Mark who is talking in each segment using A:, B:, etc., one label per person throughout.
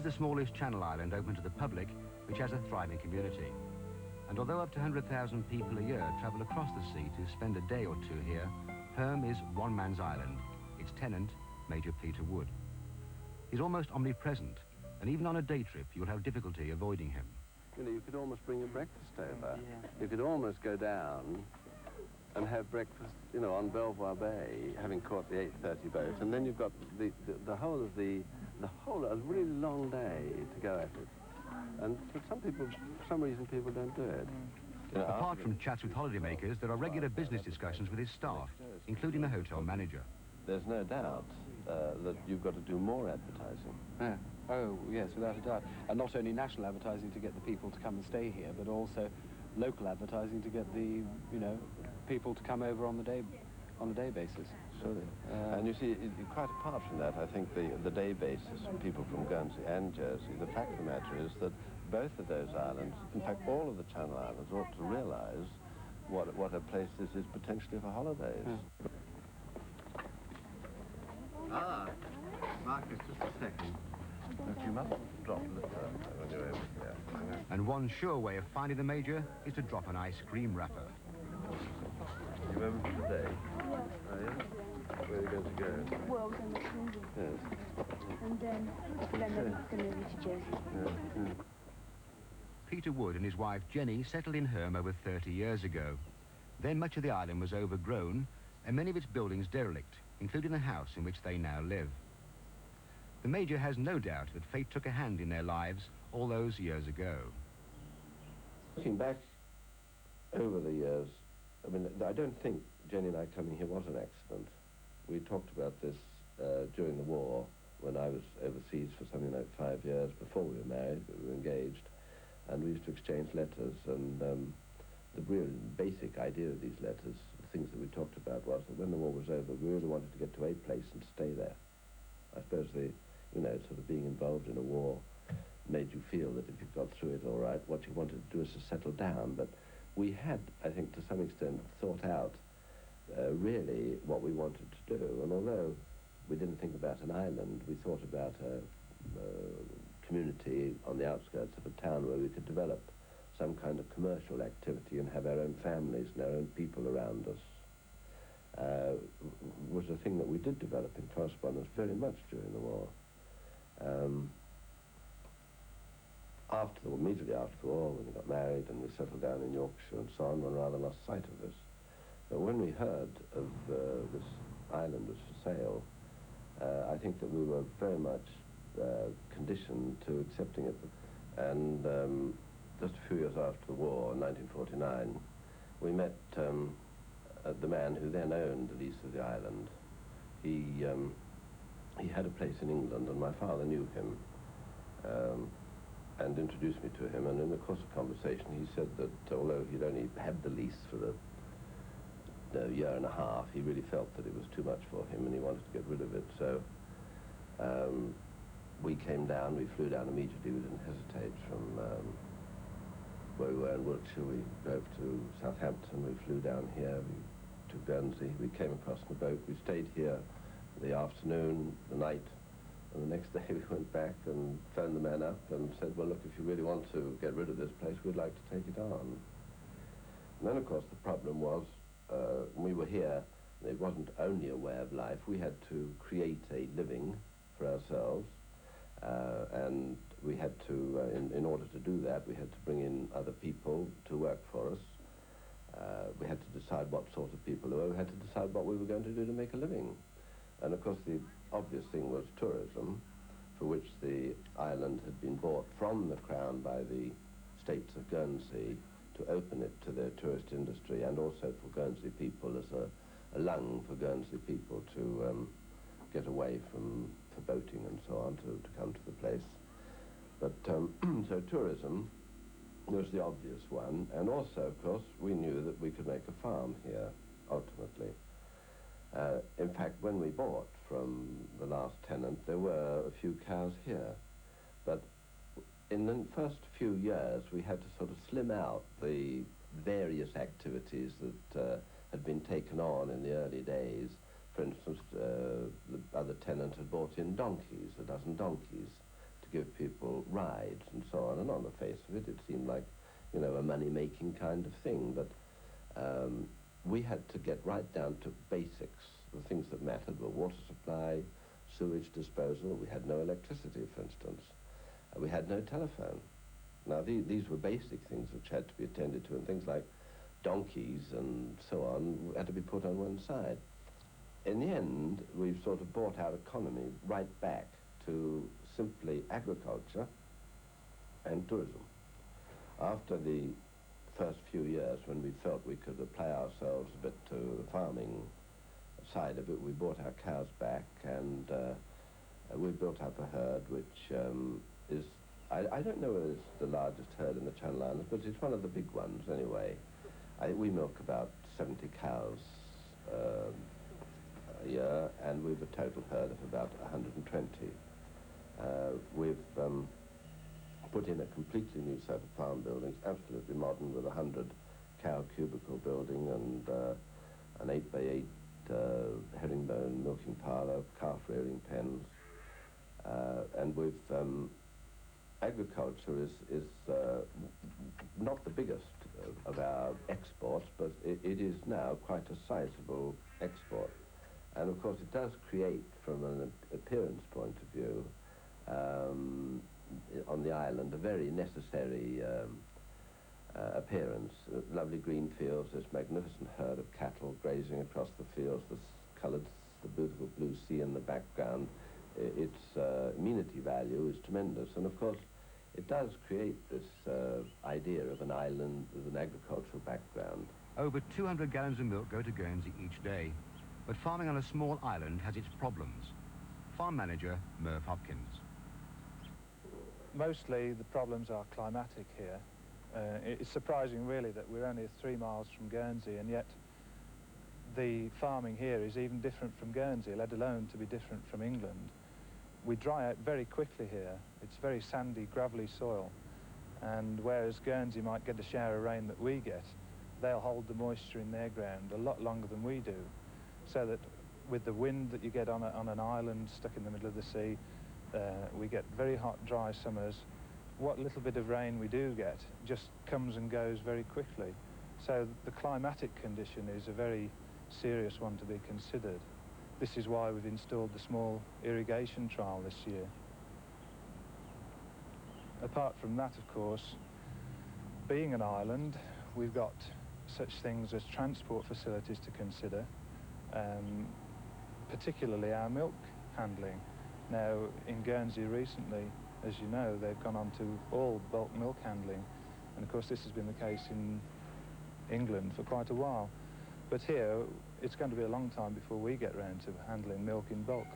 A: is the smallest Channel island open to the public, which has a thriving community. And although up to 100,000 people a year travel across the sea to spend a day or two here, Herm is one man's island, its tenant, Major Peter Wood. He's almost omnipresent, and even on a day trip, you'll have difficulty avoiding him.
B: You know, you could almost bring your breakfast over. Yeah. You could almost go down and have breakfast, you know, on Belvoir Bay, having caught the 8:30 boat, and then you've got the whole of a really long day to go at it. And for some reason, people don't do it.
A: You know, apart from chats with holidaymakers, there are regular business discussions with his staff, including the hotel manager.
B: There's no doubt that you've got to do more advertising.
C: Yeah. Oh, yes, without a doubt. And not only national advertising to get the people to come and stay here, but also local advertising to get the, you know, people to come over on a day basis.
B: Surely. And you see, quite apart from that, I think the day basis, people from Guernsey and Jersey, the fact of the matter is that both of those islands, in fact all of the Channel Islands, ought to realise what a place this is potentially for holidays. Yeah. Ah, Marcus, just a second. Look, you must drop the when you're over here.
A: And one sure way of finding the Major is to drop an ice cream wrapper.
B: You over for the day? Are you? Where are you going to go?
D: Well, we're going to Guernsey.
B: Yes.
D: And then we're going to reach Jersey.
B: Yeah.
A: Peter Wood and his wife Jenny settled in Herm over 30 years ago. Then much of the island was overgrown and many of its buildings derelict, including the house in which they now live. The Major has no doubt that fate took a hand in their lives all those years ago.
B: Looking back over the years, I mean, I don't think Jenny and I coming here was an accident. We talked about this during the war, when I was overseas for something like 5 years before we were married, but we were engaged, and we used to exchange letters, and the real basic idea of these letters, the things that we talked about, was that when the war was over, we really wanted to get to a place and stay there. I suppose sort of being involved in a war made you feel that if you got through it all right, what you wanted to do is to settle down. But we had, I think, to some extent, thought out really what we wanted to do. And although we didn't think about an island, we thought about a community on the outskirts of a town where we could develop some kind of commercial activity and have our own families and our own people around us. Was a thing that we did develop in correspondence very much during the war. Immediately after the war, when we got married and we settled down in Yorkshire and so on, one rather lost sight of this. But when we heard of this island was for sale, I think that we were very much conditioned to accepting it. And just a few years after the war, in 1949, we met the man who then owned the lease of the island. He had a place in England, and my father knew him and introduced me to him. And in the course of conversation, he said that although he'd only had the lease for a year and a half, he really felt that it was too much for him, and he wanted to get rid of it. So we came down. We flew down immediately. We didn't hesitate from where we were in Wiltshire. We drove to Southampton. We flew down here. To Guernsey. We came across in the boat. We stayed here the afternoon, the night, and the next day we went back and phoned the man up and said, well, look, if you really want to get rid of this place, we'd like to take it on. And then, of course, the problem was, when we were here, it wasn't only a way of life. We had to create a living for ourselves, and we had to, in order to do that, we had to bring in other people to work for us. We had to decide what sort of people there were. We had to decide what we were going to do to make a living. And of course the obvious thing was tourism, for which the island had been bought from the Crown by the States of Guernsey to open it to their tourist industry, and also for Guernsey people as a lung for Guernsey people to get away for boating and so on, to come to the place. But so tourism was the obvious one, and also, of course, we knew that we could make a farm here, ultimately. In fact, when we bought from the last tenant, there were a few cows here. But in the first few years, we had to sort of slim out the various activities that had been taken on in the early days. For instance, the other tenant had brought in donkeys, a dozen donkeys, to give people rides and so on, and on the face of it, it seemed like, you know, a money-making kind of thing, but we had to get right down to basics. The things that mattered were water supply, sewage disposal. We had no electricity, for instance. We had no telephone. Now, these were basic things which had to be attended to, and things like donkeys and so on had to be put on one side. In the end, we've sort of brought our economy right back to simply agriculture and tourism. After the first few years, when we felt we could apply ourselves a bit to the farming side of it, we brought our cows back, and we built up a herd which is, I don't know whether it's the largest herd in the Channel Islands, but it's one of the big ones anyway. We milk about 70 cows a year, and we've a total herd of about 120. We've put in a completely new set of farm buildings, absolutely modern, with a 100-cow cubicle building and an 8x8 herringbone milking parlour, calf rearing pens, and we've agriculture is not the biggest of our exports, but it is now quite a sizable export. And of course it does create, from an appearance point of view, on the island, a very necessary appearance. Lovely green fields, this magnificent herd of cattle grazing across the fields, the beautiful blue sea in the background. Its amenity value is tremendous, and of course it does create this idea of an island with an agricultural background.
A: Over 200 gallons of milk go to Guernsey each day, but farming on a small island has its problems. Farm manager Merv Hopkins.
E: Mostly the problems are climatic here. It's surprising really that we're only 3 miles from Guernsey, and yet the farming here is even different from Guernsey, let alone to be different from England. We dry out very quickly here. It's very sandy, gravelly soil, and whereas Guernsey might get a shower of rain that we get, they'll hold the moisture in their ground a lot longer than we do, so that with the wind that you get on an island stuck in the middle of the sea, we get very hot, dry summers. What little bit of rain we do get just comes and goes very quickly. So the climatic condition is a very serious one to be considered. This is why we've installed the small irrigation trial this year. Apart from that, of course, being an island, we've got such things as transport facilities to consider, particularly our milk handling. Now, in Guernsey recently, as you know, they've gone on to all bulk milk handling, and of course this has been the case in England for quite a while. But here, it's going to be a long time before we get round to handling milk in bulk.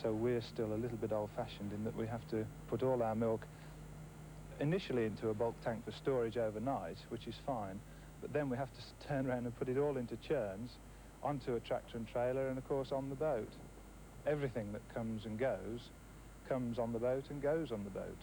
E: So we're still a little bit old-fashioned in that we have to put all our milk initially into a bulk tank for storage overnight, which is fine, but then we have to turn around and put it all into churns, onto a tractor and trailer, and of course on the boat. Everything that comes and goes comes on the boat and goes on the boat.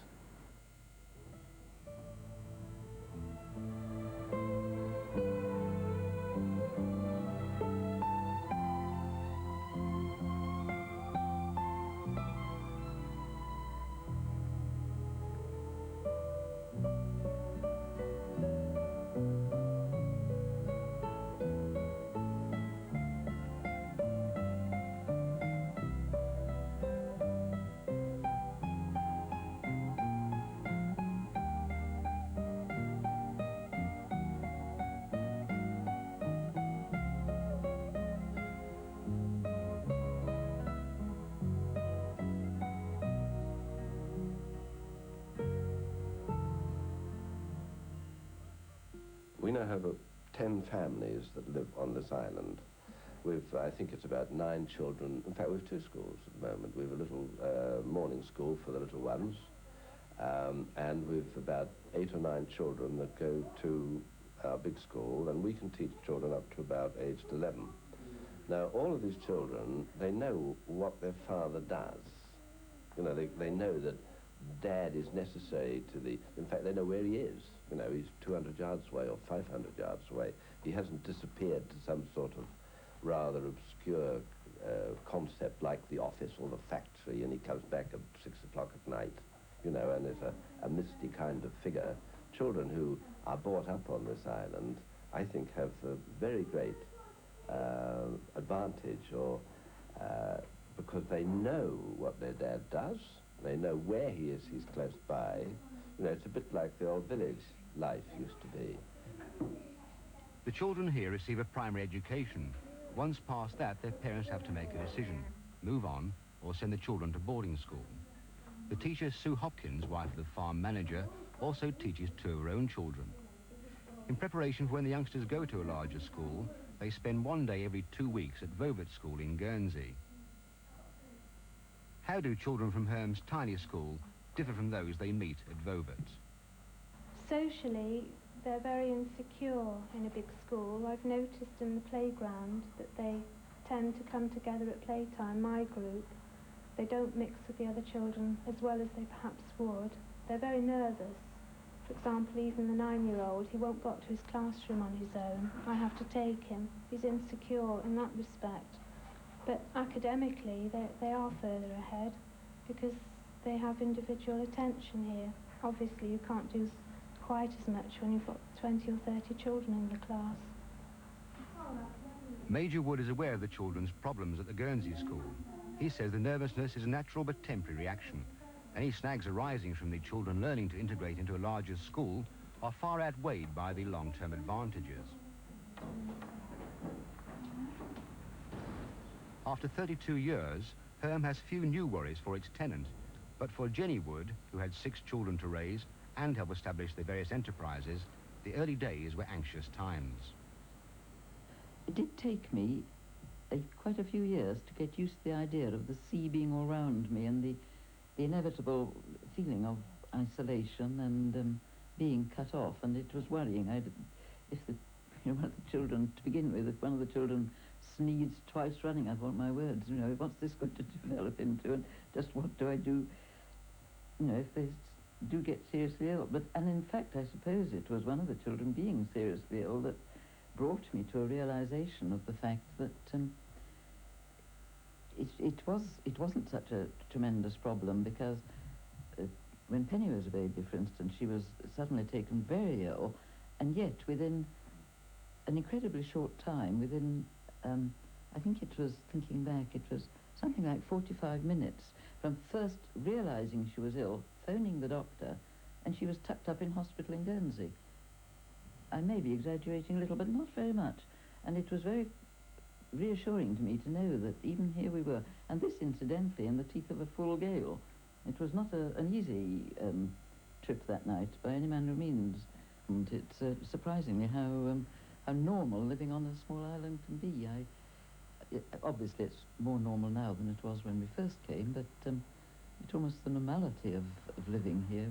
B: We now have 10 families that live on this island. I think it's about 9 children. In fact, we have 2 schools at the moment. We have a little morning school for the little ones, and we've about 8 or 9 children that go to our big school, and we can teach children up to about aged 11. Now, all of these children, they know what their father does. You know, they know that Dad is necessary to the... In fact, they know where he is. You know, he's 200 yards away or 500 yards away. He hasn't disappeared to some sort of rather obscure concept like the office or the factory, and he comes back at 6 o'clock at night. you know, and is a misty kind of figure. Children who are brought up on this island, I think, have a very great advantage, or because they know what their dad does, they know where he is, he's close by. You know, it's a bit like the old village life used to be.
A: The children here receive a primary education. Once past that, their parents have to make a decision, move on, or send the children to boarding school. The teacher, Sue Hopkins, wife of the farm manager, also teaches two of her own children. In preparation for when the youngsters go to a larger school, they spend one day every 2 weeks at Vovet School in Guernsey. How do children from Herm's tiny school differ from those they meet at Vovet?
D: Socially, they're very insecure in a big school. I've noticed in the playground that they tend to come together at playtime, my group. They don't mix with the other children as well as they perhaps would. They're very nervous. For example, even the 9-year-old, he won't go up to his classroom on his own. I have to take him. He's insecure in that respect. But academically, they are further ahead because they have individual attention here. Obviously, you can't do quite as much when you've got 20 or 30 children in the class.
A: Major Wood is aware of the children's problems at the Guernsey school. He says the nervousness is a natural but temporary reaction. Any snags arising from the children learning to integrate into a larger school are far outweighed by the long-term advantages. After 32 years, Herm has few new worries for its tenant, but for Jenny Wood, who had 6 children to raise and help establish the various enterprises, the early days were anxious times.
F: It did take me quite a few years to get used to the idea of the sea being all round me and the inevitable feeling of isolation and being cut off, and it was worrying. If one of the children, to begin with, if one of the children sneezed twice running, I thought, my words, you know, what's this going to develop into, and just what do I do, you know, if they do get seriously ill. And in fact, I suppose it was one of the children being seriously ill that brought me to a realization of the fact that it wasn't such a tremendous problem, because when Penny was a baby, for instance, she was suddenly taken very ill, and yet within an incredibly short time, within, I think it was, thinking back, it was something like 45 minutes from first realizing she was ill, phoning the doctor, and she was tucked up in hospital in Guernsey. I may be exaggerating a little, but not very much. And it was very reassuring to me to know that even here we were, and this incidentally in the teeth of a full gale. It was not an easy trip that night by any manner of means, and it's surprisingly how normal living on a small island can be. Obviously it's more normal now than it was when we first came, but it's almost the normality of living here,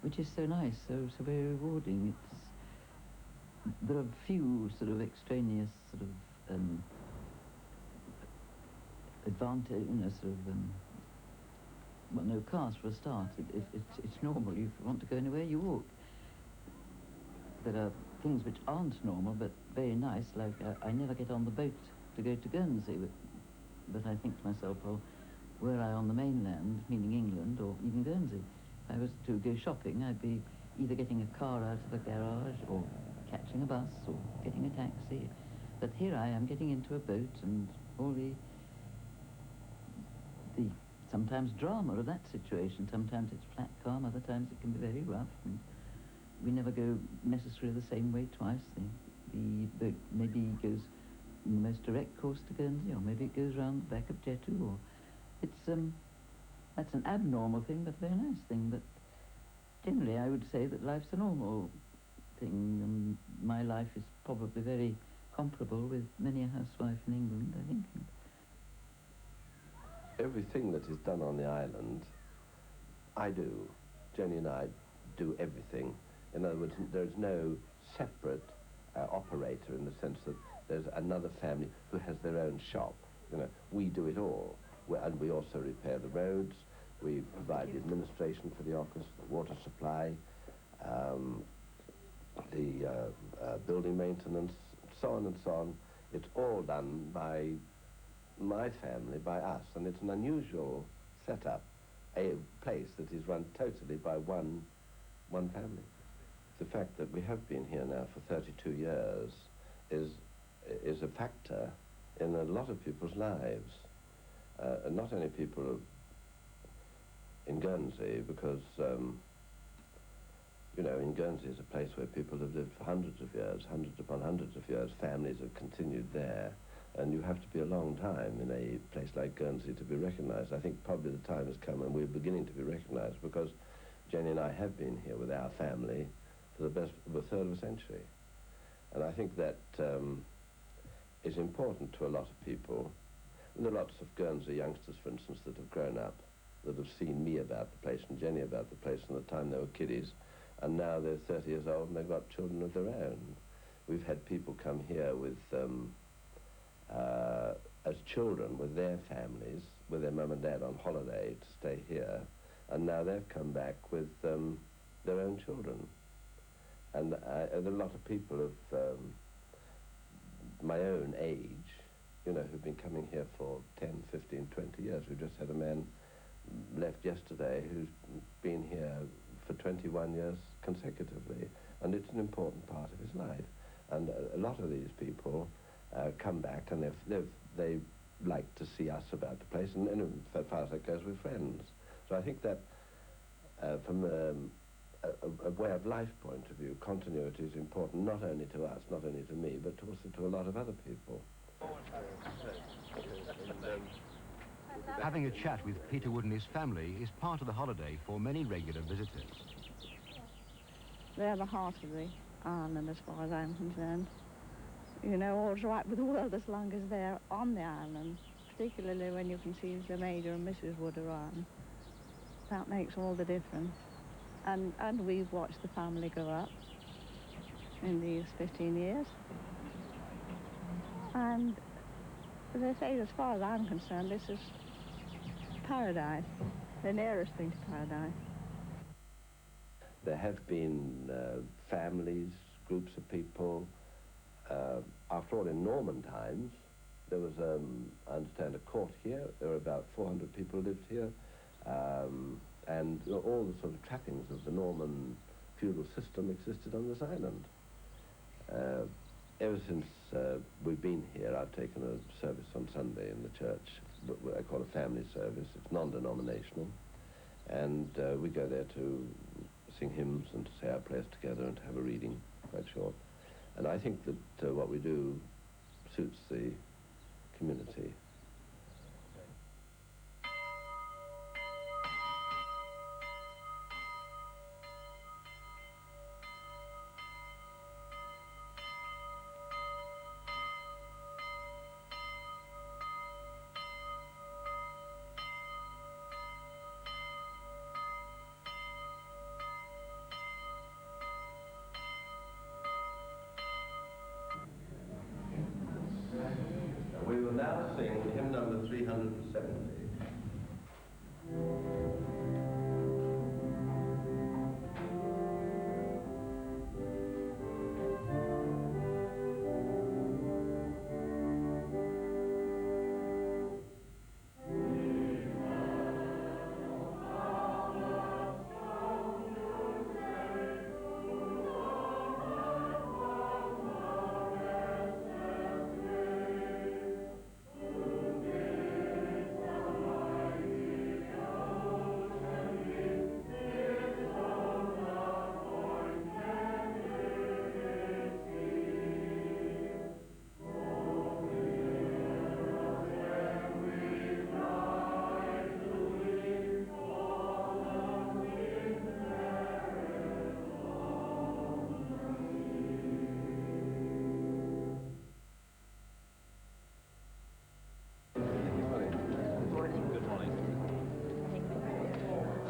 F: which is so nice, so very rewarding. There are few sort of extraneous sort of advantage, you know, sort of well, no cars for a start. It's normal. If you want to go anywhere, you walk. There are things which aren't normal but very nice, like I never get on the boat to go to Guernsey, but I think to myself, well, were I on the mainland, meaning England or even Guernsey, if I was to go shopping, I'd be either getting a car out of the garage or catching a bus or getting a taxi. But here I am getting into a boat, and all the sometimes drama of that situation. Sometimes it's flat calm, other times it can be very rough, and we never go necessarily the same way twice. The boat maybe goes in the most direct course to Guernsey, or maybe it goes round the back of Jetu, or that's an abnormal thing, but a very nice thing. But generally I would say that life's a normal thing, and my life is probably very comparable with many a housewife in England, I think.
B: Everything that is done on the island, I do. Jenny and I do everything. In other words, there's no separate operator, in the sense that there's another family who has their own shop. You know, we do it all. And we also repair the roads, we provide the administration for the office, the water supply, the building maintenance, so on and so on. It's all done by my family, by us, and it's an unusual setup. a place that is run totally by one family. The fact that we have been here now for 32 years is a factor in a lot of people's lives. Not only people in Guernsey, because you know, in Guernsey is a place where people have lived for hundreds of years, hundreds upon hundreds of years. Families have continued there, and you have to be a long time in a place like Guernsey to be recognised. I think probably the time has come and we're beginning to be recognised, because Jenny and I have been here with our family for the best of a third of a century. And I think that is important to a lot of people. And there are lots of Guernsey youngsters, for instance, that have grown up, that have seen me about the place and Jenny about the place from the time they were kiddies, and now they're 30 years old and they've got children of their own. We've had people come here with, as children, with their families, with their mum and dad on holiday to stay here, and now they've come back with their own children. And there are a lot of people of my own age, you know, who've been coming here for 10, 15, 20 years. We just had a man left yesterday who's been here for 21 years consecutively, and it's an important part of his life. And a lot of these people come back, and they like to see us about the place, and as far as that goes, we're friends. So I think that from a way of life point of view, continuity is important, not only to us, not only to me, but also to a lot of other people.
A: Having a chat with Peter Wood and his family is part of the holiday for many regular visitors.
G: They're the heart of the island as far as I'm concerned. You know, all's right with the world as long as they're on the island, particularly when you can see the Major and Mrs. Wood around. That makes all the difference. And we've watched the family grow up in these 15 years. And as I say, as far as I'm concerned, this is paradise, the nearest thing to paradise.
B: There have been families, groups of people. After all, in Norman times, there was, I understand, a court here. There were about 400 people lived here. And all the sort of trappings of the Norman feudal system existed on this island. Ever since we've been here, I've taken a service on Sunday in the church, what I call a family service. It's non-denominational, and we go there to sing hymns and to say our prayers together and to have a reading, quite short. And I think that what we do suits the community. We will now sing hymn number 370.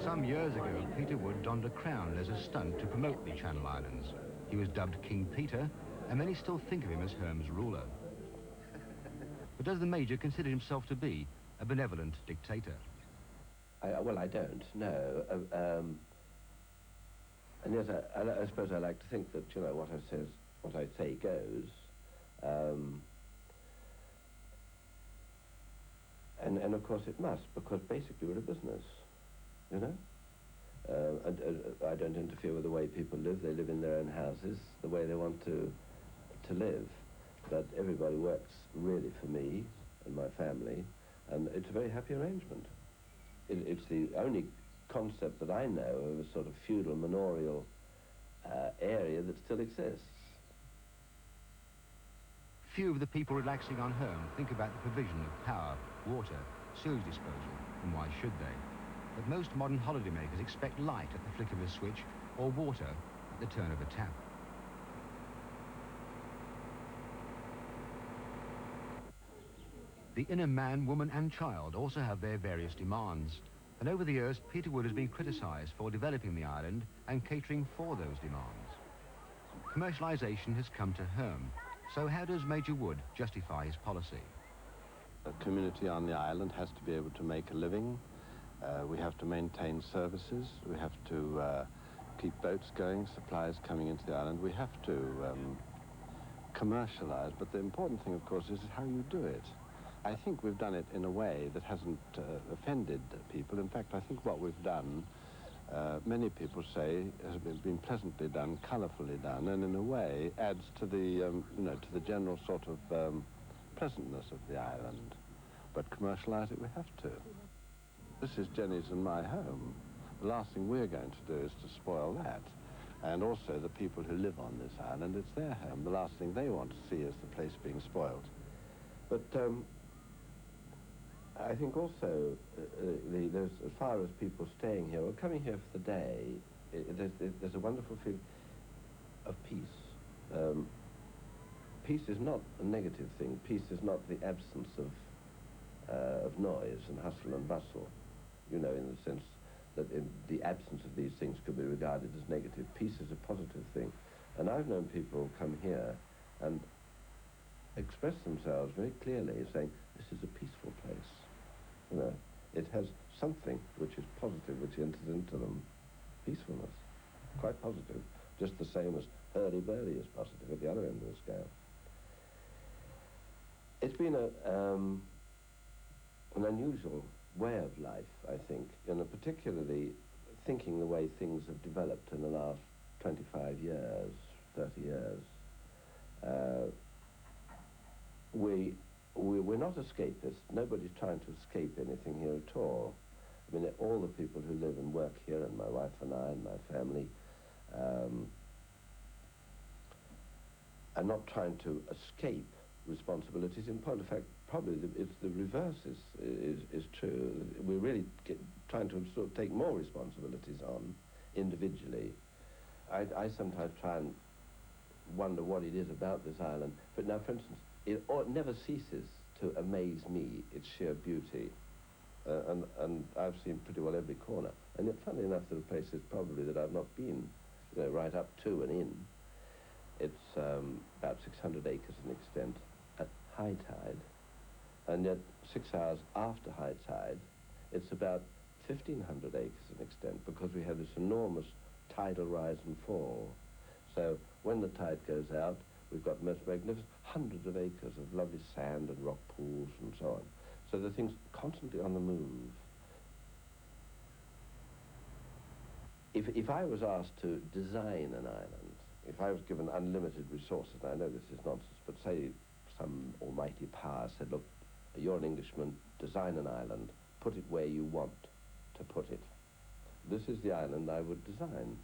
A: Some years ago, Peter Wood donned a crown as a stunt to promote the Channel Islands. He was dubbed King Peter, and many still think of him as Herm's ruler. But does the Major consider himself to be a benevolent dictator?
B: Well, I don't, no. And yet, I suppose I like to think that, you know, what I say goes. And of course it must, because basically we're a business. you know? I don't interfere with the way people live. They live in their own houses, the way they want to live. But everybody works really for me and my family, and it's a very happy arrangement. It's the only concept that I know of a sort of feudal manorial area that still exists.
A: Few of the people relaxing on Herm think about the provision of power, water, sewage disposal, and why should they? But most modern holidaymakers expect light at the flick of a switch or water at the turn of a tap. The inner man, woman and child also have their various demands. And over the years, Peter Wood has been criticised for developing the island and catering for those demands. Commercialisation has come to Herm. So how does Major Wood justify his policy?
H: A community on the island has to be able to make a living. We have to maintain services. We have to keep boats going, supplies coming into the island. We have to commercialise, but the important thing, of course, is how you do it. I think we've done it in a way that hasn't offended people. In fact, I think what we've done, many people say, has been pleasantly done, colourfully done, and in a way adds to the, you know, to the general sort of pleasantness of the island. But commercialise it we have to. This is Jenny's and my home. The last thing we're going to do is to spoil that. And also the people who live on this island, it's their home. The last thing they want to see is the place being spoiled.
B: But I think also, as far as people staying here or coming here for the day, there's a wonderful feeling of peace. Peace is not a negative thing. Peace is not the absence of noise and hustle and bustle, you know, in the sense that the absence of these things could be regarded as negative. Peace is a positive thing. And I've known people come here and express themselves very clearly, saying, this is a peaceful place. You know, it has something which is positive, which enters into them. Peacefulness. Quite positive. Just the same as hurdy-burdy is positive at the other end of the scale. It's been an unusual way of life, I think, and particularly thinking the way things have developed in the last 25 years, 30 years. We're not escapists. Nobody's trying to escape anything here at all. I mean, all the people who live and work here, and my wife and I and my family, are not trying to escape responsibilities. In point of fact, probably it's the reverse is true. We're really trying to sort of take more responsibilities on individually. I sometimes try and wonder what it is about this island. But now, for instance, it never ceases to amaze me, its sheer beauty. And I've seen pretty well every corner. And yet, funnily enough, there are places probably that I've not been, you know, right up to and in. It's about 600 acres in extent at high tide. And yet, 6 hours after high tide, it's about 1,500 acres in extent, because we have this enormous tidal rise and fall. So when the tide goes out, we've got the most magnificent hundreds of acres of lovely sand and rock pools and so on. So the thing's constantly on the move. If I was asked to design an island, if I was given unlimited resources, and I know this is nonsense, but say some almighty power said, look, you're an Englishman, design an island, put it where you want to put it. This is the island I would design.